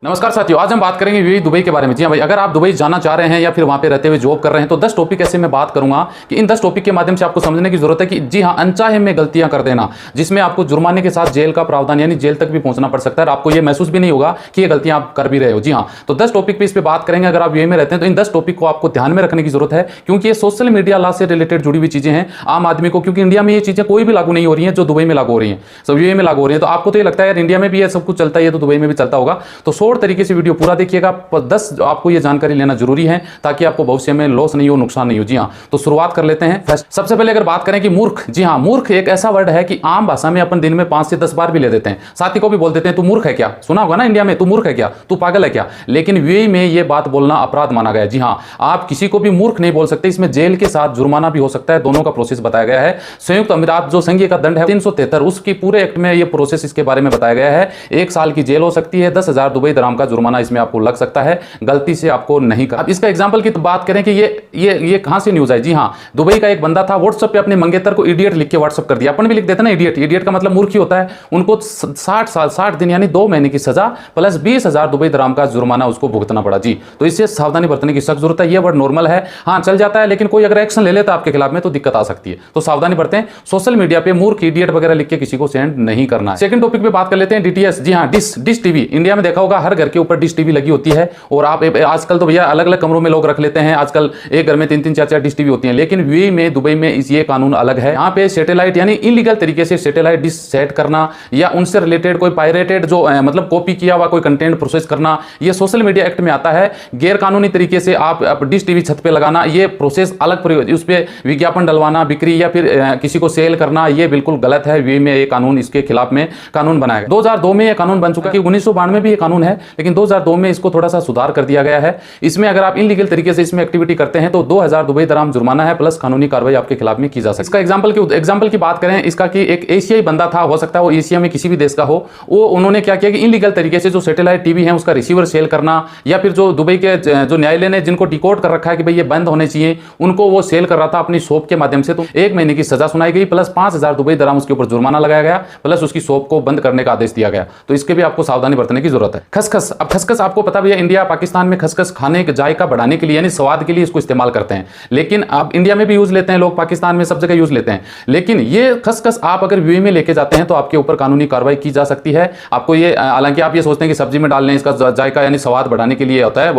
नमस्कार साथियों, आज हम बात करेंगे यूएई दुबई के बारे में। जी हाँ भाई, अगर आप दुबई जाना चाह रहे हैं या फिर वहाँ पे रहते हुए जॉब कर रहे हैं तो 10 टॉपिक ऐसे मैं बात करूंगा कि इन 10 टॉपिक के माध्यम से आपको समझने की जरूरत है कि जी हाँ, अनचाहे में गलतियां कर देना जिसमें आपको जुर्माने के साथ जेल का प्रावधान यानी जेल तक भी पहुंचना पड़ सकता है और आपको ये महसूस भी नहीं होगा कि ये गलतियां आप कर भी रहे हो। जी हाँ, तो 10 टॉपिक पे इस पर बात करेंगे। अगर आप यूएई में रहते हैं तो इन 10 टॉपिक को आपको ध्यान में रखने की जरूरत है क्योंकि ये सोशल मीडिया लॉ से रिलेटेड जुड़ी हुई चीजें हैं आम आदमी को, क्योंकि इंडिया में ये चीजें कोई भी लागू नहीं हो रही है जो दुबई में लागू हो रही है, सब यूएई में लागू हो रही है। तो आपको तो ये लगता है यार इंडिया में भी ये सब कुछ चलता है, तो दुबई में भी चलता होगा। तो शॉर्ट तरीके से वीडियो पूरा देखिएगा। 10 आपको ये जानकारी लेना जरूरी है ताकि आपको भविष्य में लॉस नहीं हो, नुकसान नहीं हो। जी हाँ, तो शुरुआत कर लेते हैं। सबसे पहले अगर बात करें कि मूर्ख, जी हाँ, मूर्ख एक ऐसा वर्ड है कि आम भाषा में अपन दिन में 5 से 10 बार भी ले देते हैं। साथी को भी बोल देते हैं तू मूर्ख है क्या, सुना होगा ना इंडिया में, तू मूर्ख है क्या, तू पागल है क्या। लेकिन यूएई में ये बात बोलना अपराध माना गया है। जी हाँ, आप किसी को भी मूर्ख नहीं बोल सकते, इसमें जेल के साथ जुर्माना भी हो सकता है। दोनों का प्रोसेस बताया गया है। संयुक्त अमीरात जो संघीय का दंड है 373, उसकी पूरे एक्ट में ये प्रोसेस इसके बारे में बताया गया है। 1 साल की जेल हो सकती है, 10,000 दुबई दराम का जुर्माना इसमें आपको लग सकता है, गलती से आपको नहीं कर। अब इसका एग्जांपल की तो बात करें कि ये कहां से न्यूज है। जी हां, दुबई का एक बंदा था, व्हाट्सएप पे अपने मंगेतर को इडियट लिख के व्हाट्सएप कर दिया। अपन भी लिख देते ना इडियट, इडियट का मतलब मूर्ख ही होता है। उनको 60 दिन यानी 2 महीने की सजा प्लस 20,000 दुबई दराम का जुर्माना उसको भुगतना पड़ा। जी, तो इससे सावधानी बरतने की सख्त जरूरत है। ये वर्ड नॉर्मल है, हाँ चल जाता है, लेकिन कोई अगर एक्शन ले लेता आपके खिलाफ में तो दिक्कत आ सकती है। तो सावधानी बरतें, सोशल मीडिया पे मूर्ख इडियट वगैरह लिख के किसी को सेंड नहीं करना है। सेकंड टॉपिक पे बात कर लेते हैं डीटीएस। जी हाँ, डिश टीवी। इंडिया में देखा होगा हर घर के ऊपर डिश टीवी लगी होती है और आप आजकल तो भैया अलग अलग कमरों में लोग रख लेते हैं। आजकल एक घर में 3-3 4-4 डिश टीवी होती हैं। लेकिन यूएई में, दुबई में ये कानून अलग है। यहाँ पे सैटेलाइट यानी इलीगल तरीके से सैटेलाइट डिश सेट करना या उनसे रिलेटेड कोई पायरेटेड जो मतलब कॉपी किया हुआ कोई कंटेंट प्रोसेस करना, ये सोशल मीडिया एक्ट में आता है। गैर कानूनी तरीके से आप डिश टीवी छत पे लगाना, ये प्रोसेस अलग, उस पर विज्ञापन डलवाना, बिक्री या फिर किसी को सेल करना, ये बिल्कुल गलत है। यूएई में ये कानून, इसके खिलाफ में कानून बनाया गया। 2002 में ये कानून बन चुका है। 1992 में भी ये कानून है, लेकिन 2002 में इसको थोड़ा सा सुधार कर दिया गया है। इसमें अगर आप इनलीगल तरीके से इसमें एक्टिविटी करते हैं तो 2,000 दुबई दराम जुर्माना है प्लस कानूनी कार्रवाई आपके खिलाफ में की जा सकती है। इसका एग्जांपल की बात करें इसका कि एक एशियाई बंदा था, हो सकता है वो एशिया में किसी भी देश का हो, वो उन्होंने क्या किया कि इनलीगल तरीके से जो सैटेलाइट टीवी है उसका रिसीवर सेल करना या फिर जो दुबई के जो न्यायालय ने जिनको डिकोड कर रखा है कि भाई ये बंद होने चाहिए, उनको वो सेल कर रहा था अपनी शॉप के माध्यम से। तो 1 महीने की सजा सुनाई गई प्लस 5,000 दुबई दराम उसके ऊपर जुर्माना लगाया गया प्लस उसकी शॉप को बंद करने का आदेश दिया गया। तो इसके भी आपको सावधानी बरतने की जरूरत है। खसखस। अब खसखस आपको पता भैया इंडिया पाकिस्तान में खसखस खाने के जायका बढ़ाने के लिए यानी स्वाद के लिए इसको इस्तेमाल करते हैं। लेकिन आप इंडिया में भी यूज लेते हैं लोग, पाकिस्तान में सब जगह यूज लेते हैं। लेकिन ये खसखस आप अगर यूएई में लेके जाते हैं तो आपके ऊपर कानूनी कार्रवाई की जा सकती है। आपको ये, हालांकि आप ये सोचते हैं कि सब्जी में डालने इसका जायका यानी स्वाद बढ़ाने के लिए होता है,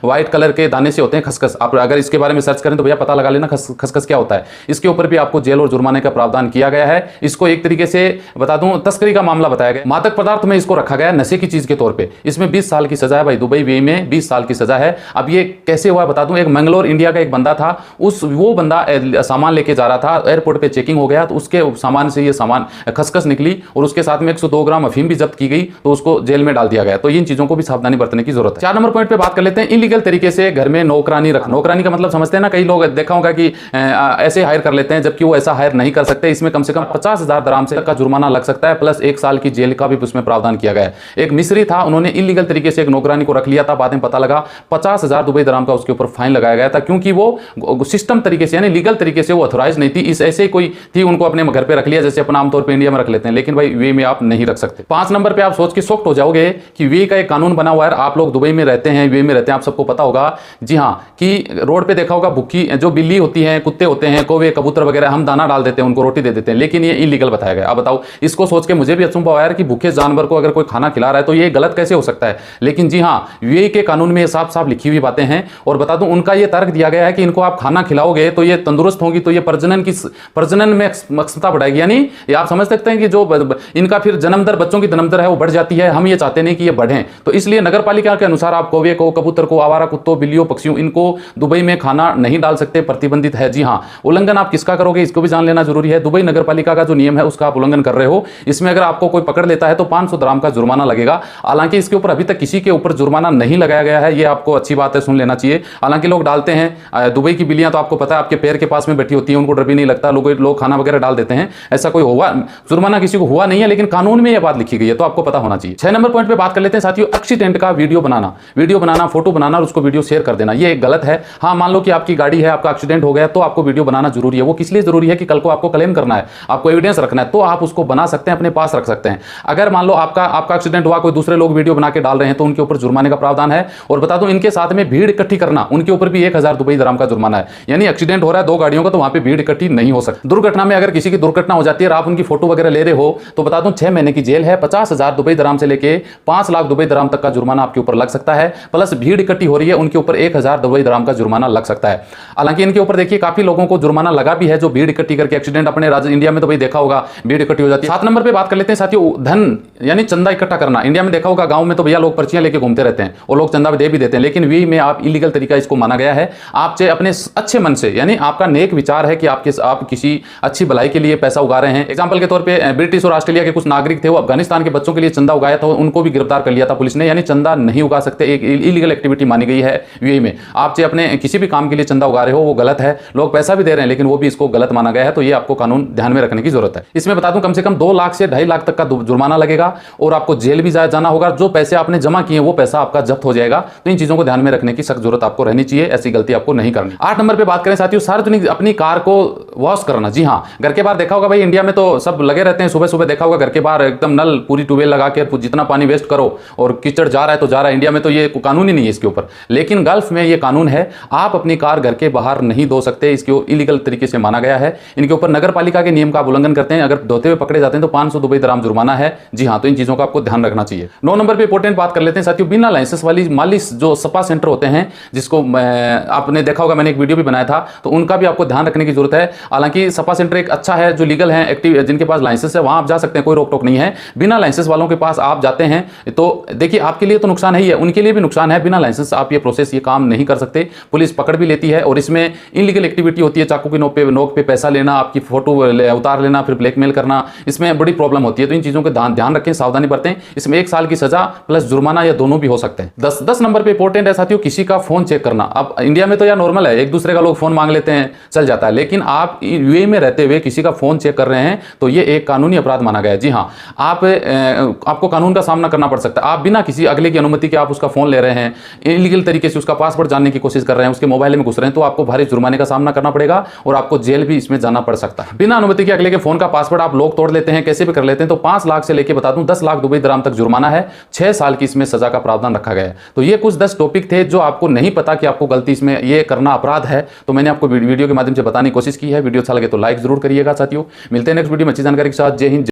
व्हाइट कलर के दाने से होते हैं खसखस। आप अगर इसके बारे में सर्च करें तो भैया पता लगा लेना खसखस क्या होता है। इसके ऊपर भी आपको जेल और जुर्माने का प्रावधान किया गया है। इसको एक तरीके से बता दूं, तस्करी का मामला बताया गया। मादक पदार्थ में इसको रखा गया नशे की चीज के तौर पर। इसमें 20 साल की सजा है भाई, दुबई यूएई में 20 साल की सजा है। अब ये कैसे हुआ बता दूं, एक मंगलोर इंडिया का एक बंदा था, वो बंदा सामान लेके जा रहा था, एयरपोर्ट पे चेकिंग हो गया तो उसके सामान से ये सामान खसखस निकली और उसके साथ में 102 ग्राम अफीम भी जब्त की गई, तो उसको जेल में डाल दिया गया। तो इन चीजों को भी सावधानी बरतने की जरूरत है। 4 नंबर पॉइंट पे बात कर लेते हैं इलीगल तरीके से घर में नौकरानी रखना। नौकरानी का मतलब समझते हैं ना, कई लोग देखा होगा कि ऐसे हायर कर लेते हैं जबकि वो ऐसा हायर नहीं कर सकते। इसमें कम से कम 50,000 दराम से का जुर्माना लग सकता है प्लस 1 साल की जेल का भी उसमें प्रावधान किया गया है। एक मिस्री था, उन्होंने इलीगल तरीके से एक नौकरानी को रख लिया था, बाद में पता लगा 50,000 दुबई दराम का उसके ऊपर फाइन लगाया गया था क्योंकि वो सिस्टम तरीके से यानी लीगल तरीके से वो ऑथराइज नहीं थी। इस ऐसे ही कोई थी, उनको अपने घर पे रख लिया जैसे अपन आमतौर पे इंडिया में रख लेते हैं, लेकिन भाई यूएई में आप नहीं रख सकते। 5 नंबर पे आप सोच के शॉक्ड हो जाओगे कि यूएई का एक कानून बना हुआ है। आप लोग दुबई में रहते हैं, यूएई में रहते हैं, आप सबको पता होगा। जी हाँ, कि रोड पे देखा होगा भूखी जो बिल्ली होती है, कुत्ते होते हैं, कौवे कबूतर वगैरह, हम दाना डाल देते हैं, उनको रोटी दे देते हैं, लेकिन ये इलीगल बताया गया। अब बताओ, इसको सोच के मुझे भी अचंभा हुआ यार कि भूखे जानवर को अगर कोई खाना खिला रहा है तो ये गलत कैसे हो सकता है। लेकिन जी हाँ, यूएई के कानून में ये साफ साफ लिखी हुई बातें हैं। और बता दूं, उनका ये तर्क दिया गया है कि इनको आप खाना खिलाओगे तो ये तंदुरुस्त होंगी, तो ये प्रजनन में क्षमता बढ़ाएगी। यानी आप समझ सकते हैं कि जो इनका फिर जन्म दर, बच्चों की जन्म दर है वो बढ़ जाती है। हम ये चाहते नहीं कि ये बढ़े, तो इसलिए नगर पालिका के अनुसार आप कौवे को, कबूतर को, आवारा कुत्तों, बिल्लियों, पक्षियों, इनको दुबई में खाना नहीं डाल सकते, प्रतिबंधित है। जी हाँ, उल्लंघन आप किसका करोगे इसको भी जान लेना जरूरी है। दुबई नगर पालिका का जो नियम है उसका आप उल्लंघन कर रहे हो। इसमें अगर आपको कोई पकड़ लेता है तो 500 दराम का जुर्माना लगेगा। हालांकि इसके ऊपर अभी तक किसी के ऊपर जुर्माना नहीं लगाया गया है, ये आपको अच्छी बात है, सुन लेना चाहिए। हालांकि लोग डालते हैं, दुबई की बिल्लियां तो आपको पता है आपके पैर के पास में बैठी होती हैं, उनको डर भी नहीं लगता, लोग खाना वगैरह डाल देते हैं। ऐसा कोई हुआ जुर्माना किसी को हुआ नहीं है, लेकिन कानून में यह बात लिखी गई है, तो आपको पता होना चाहिए। 6 नंबर पॉइंट पे बात कर लेते हैं साथियों, एक्सीडेंट का वीडियो बनाना, फोटो बनाना और उसको वीडियो शेयर कर देना, ये गलत है। हाँ, मान लो कि आपकी गाड़ी है, आपका एक्सीडेंट हो गया तो आपको वीडियो बनाना जरूरी है। वो किस लिए जरूरी है कि कल को आपको क्लेम करना है, आपको एविडेंस रखना है, तो आप उसको बना सकते हैं, अपने पास रख सकते हैं। अगर मान लो आपका एक्सीडेंट हुआ, कोई दूसरे लोग वीडियो बना के डाल रहे हैं तो उनके ऊपर जुर्माने का प्रावधान है। और बता दूं, इनके साथ में भीड़ इकट्ठी करना, उनके ऊपर भी 1000 दुबई दराम का जुर्माना है। यानी एक्सीडेंट हो रहा है 2 गाड़ियों का, तो वहां पे भीड़ इकट्ठी नहीं हो सकती। दुर्घटना में अगर किसी की दुर्घटना हो जाती है और आप उनकी फोटो वगैरह ले रहे हो तो बता दूं 6 महीने की जेल है, 50,000 दुबई दराम से लेके 5 लाख दुबई दराम तक का जुर्माना आपके ऊपर लग सकता है। प्लस भीड़ इकट्ठी हो रही है, उनके ऊपर 1000 दुबई दराम का जुर्माना लग सकता है। हालांकि इनके ऊपर देखिए काफी लोगों को जुर्माना लगा भी है जो भीड़ इकट्ठी करके एक्सीडेंट, अपने राज्य इंडिया में तो भाई देखा होगा भीड़ इकट्ठी हो जाती है। 7 नंबर पे बात कर लेते हैं साथियों, धन यानी चंदा इकट्ठा करना। इंडिया में देखा होगा गांव में तो भैया लोग पर्चियां लेके घूमते रहते हैं और लोग चंदा दे भी देते हैं, लेकिन वी में आप इलीगल तरीका इसको माना गया है। आप चाहे अपने अच्छे मन से, यानी आपका नेक विचार है कि आप किसी अच्छी भलाई के लिए पैसा उगा रहे हैं। एग्जांपल के तौर पे ब्रिटिश और ऑस्ट्रेलिया के कुछ नागरिक थे, वो अफगानिस्तान के बच्चों के लिए चंदा उगाया था, उनको भी गिरफ्तार कर लिया था पुलिस ने। यानी चंदा नहीं उगा सकते, एक इलीगल एक्टिविटी मानी गई है यूएई में। आप चाहे अपने किसी भी काम के लिए चंदा उगा रहे हो वो गलत है, लोग पैसा भी दे रहे हैं लेकिन वो भी इसको गलत माना गया है। तो ये आपको कानून ध्यान में रखने की जरूरत है। इसमें बता दूं कम से कम 2 लाख से 2.5 लाख तक का जुर्माना लगेगा और आपको जेल भी जाना होगा। जो पैसे आपने जमा किए वो पैसा आपका जब्त हो जाएगा। तो इन चीजों को ध्यान में रखने की सख्त जरूरत आपको रहनी चाहिए, ऐसी गलती आपको नहीं करनी। 8 नंबर पे बात करें साथियों, सार्वजनिक अपनी कार को वॉश करना। जी हाँ, घर के बाहर देखा होगा भाई, इंडिया में तो सब लगे रहते हैं, सुबह सुबह देखा होगा घर के बाहर एकदम नल पूरी ट्यूबवेल लगा के जितना पानी वेस्ट करो और कीचड़ जा रहा है तो जा रहा है। इंडिया में तो ये कानून ही नहीं है इसके ऊपर, लेकिन गल्फ में ये कानून है। आप अपनी कार घर के बाहर नहीं धो सकते, इसको इलीगल तरीके से माना गया है। इनके ऊपर नगर पालिका के नियम का उल्लंघन करते हैं, अगर धोते हुए पकड़े जाते हैं तो 500 दुबई दराम जुर्माना है। जी हाँ, तो इन चीजों का आपको ध्यान रखना चाहिए। 9 नंबर पे इंपॉर्टेंट बात कर लेते हैं साथियों, बिना लाइसेंस वाली मालिश जो स्पा सेंटर होते हैं, जिसको आपने देखा होगा, मैंने एक वीडियो भी बनाया था, तो उनका भी आपको ध्यान रखने की जरूरत है। हालांकि स्पा सेंटर एक अच्छा है, जो लीगल है, एक्टिव, जिनके पास लाइसेंस है वहां आप जा सकते हैं, कोई रोक टोक नहीं है। बिना लाइसेंस वालों के पास आप जाते हैं तो देखिए आपके लिए तो नुकसान है ही है, उनके लिए भी नुकसान है। बिना लाइसेंस आप ये प्रोसेस, ये काम नहीं कर सकते, पुलिस पकड़ भी लेती है और इसमें इनलीगल एक्टिविटी होती है। चाकू की नोक पे पैसा लेना, आपकी फोटो उतार लेना, फिर ब्लैकमेल करना, इसमें बड़ी प्रॉब्लम होती है। तो इन चीजों के ध्यान रखें, सावधानी बरतें। इसमें 1 साल की सजा प्लस जुर्माना या दोनों भी हो सकते हैं। 10 नंबर पे इंपॉर्टेंट है साथियों, किसी का फोन चेक करना। अब इंडिया में तो यार नॉर्मल है, एक दूसरे का लोग फोन मांग लेते हैं, चल जाता है, लेकिन आप यूएई में रहते हुए किसी का फोन चेक कर रहे हैं तो ये एक कानूनी अपराध माना गया है। जी हाँ, आपको कानून का सामना करना पड़ सकता है। आप बिना किसी अगले की अनुमति के आप उसका फोन ले रहे हैं, इलीगल तरीके से उसका पासवर्ड जानने की कोशिश कर रहे हैं, उसके मोबाइल में घुस रहे हैं, तो आपको भारी जुर्माने का सामना करना पड़ेगा और आपको जेल भी इसमें जाना पड़ सकता है। बिना अनुमति के अगले के फोन का पासवर्ड आप लोग तोड़ लेते हैं, कैसे भी कर लेते हैं, तो 5 लाख से लेके बता दूं 10 लाख दुबई दराम तक जुर्माना है, 6 साल की इसमें सजा का प्रावधान रखा गया है। तो ये कुछ 10 टॉपिक थे जो आपको नहीं पता कि आपको गलती इसमें ये करना अपराध है, तो मैंने आपको वीडियो के माध्यम से बताने की कोशिश की है। वीडियो अच्छा लगे तो लाइक जरूर करिएगा साथियों। मिलते हैं नेक्स्ट वीडियो में अच्छी जानकारी के साथ। जय हिंद।